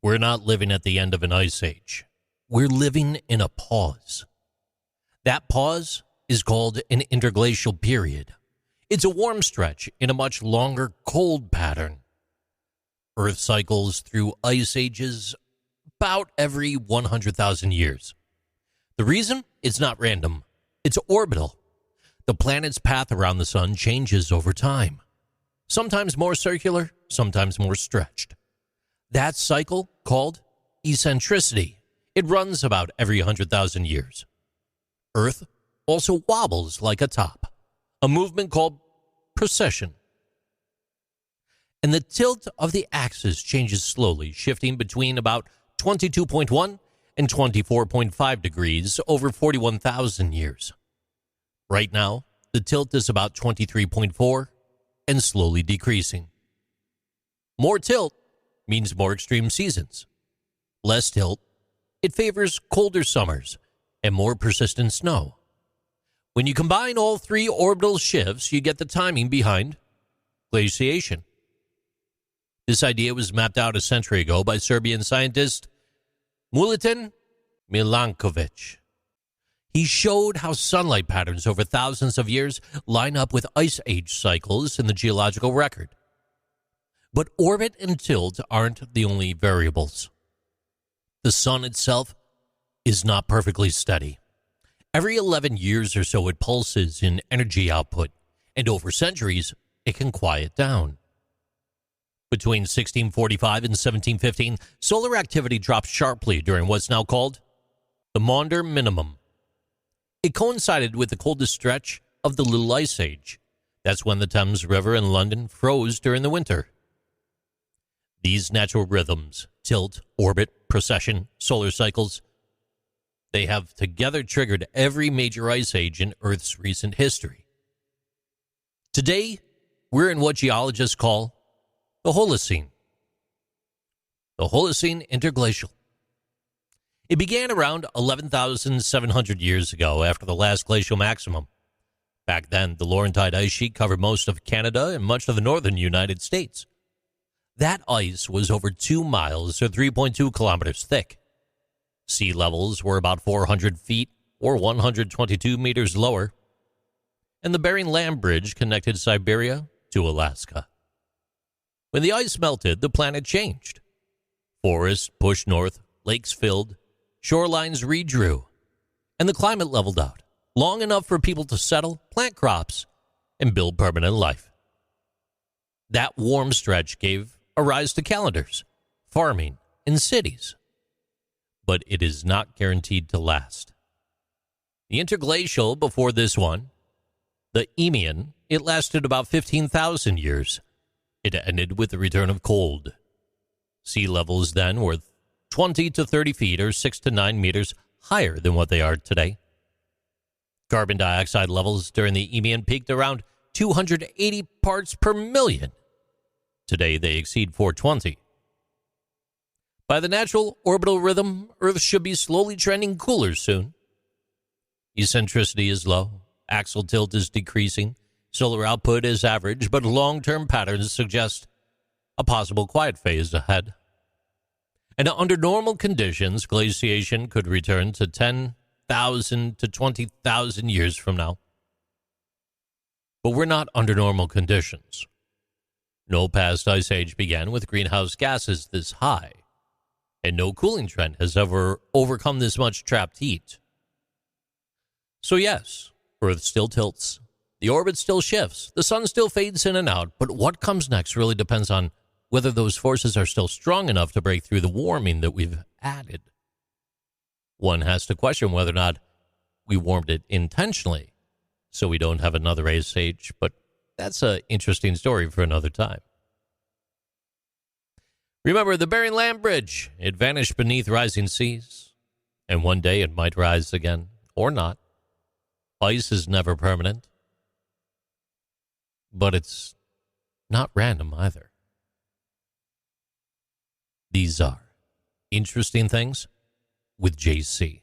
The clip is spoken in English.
We're not living at the end of an ice age. We're living in a pause. That pause is called an interglacial period. It's a warm stretch in a much longer cold pattern. Earth cycles through ice ages about every 100,000 years. The reason? It's not random. It's orbital. The planet's path around the sun changes over time. Sometimes more circular, sometimes more stretched. That cycle, called eccentricity, it runs about every 100,000 years. Earth also wobbles like a top, a movement called precession. And the tilt of the axis changes slowly, shifting between about 22.1 and 24.5 degrees over 41,000 years. Right now, the tilt is about 23.4 and slowly decreasing. More tilt means more extreme seasons. Less tilt, it favors colder summers and more persistent snow. When you combine all three orbital shifts, you get the timing behind glaciation. This idea was mapped out a century ago by Serbian scientist Milutin Milankovic. He showed how sunlight patterns over thousands of years line up with ice age cycles in the geological record. But orbit and tilt aren't the only variables. The sun itself is not perfectly steady. Every 11 years or so it pulses in energy output, and over centuries it can quiet down. Between 1645 and 1715, solar activity dropped sharply during what's now called the Maunder Minimum. It coincided with the coldest stretch of the Little Ice Age. That's when the Thames River in London froze during the winter. These natural rhythms, tilt, orbit, precession, solar cycles, they have together triggered every major ice age in Earth's recent history. Today, we're in what geologists call the Holocene. The Holocene Interglacial. It began around 11,700 years ago after the last glacial maximum. Back then, the Laurentide ice sheet covered most of Canada and much of the northern United States. That ice was over 2 miles or 3.2 kilometers thick. Sea levels were about 400 feet or 122 meters lower. And the Bering Land Bridge connected Siberia to Alaska. When the ice melted, the planet changed. Forests pushed north, lakes filled, shorelines redrew, and the climate leveled out, long enough for people to settle, plant crops, and build permanent life. That warm stretch gave a rise to calendars, farming, and cities. But it is not guaranteed to last. The interglacial before this one, the Eemian, it lasted about 15,000 years. It ended with the return of cold. Sea levels then were 20 to 30 feet or 6 to 9 meters higher than what they are today. Carbon dioxide levels during the Eemian peaked around 280 parts per million. Today they exceed 420. By the natural orbital rhythm, Earth should be slowly trending cooler soon. Eccentricity is low, axial tilt is decreasing, solar output is average, but long-term patterns suggest a possible quiet phase ahead. And under normal conditions, glaciation could return to 10,000 to 20,000 years from now. But we're not under normal conditions. No past ice age began with greenhouse gases this high, and no cooling trend has ever overcome this much trapped heat. So yes, Earth still tilts, the orbit still shifts, the sun still fades in and out, but what comes next really depends on whether those forces are still strong enough to break through the warming that we've added. One has to question whether or not we warmed it intentionally so we don't have another ice age, but that's an interesting story for another time. Remember the Bering Land Bridge. It vanished beneath rising seas, and one day it might rise again, or not. Ice is never permanent, but it's not random either. These are Interesting Things with JC.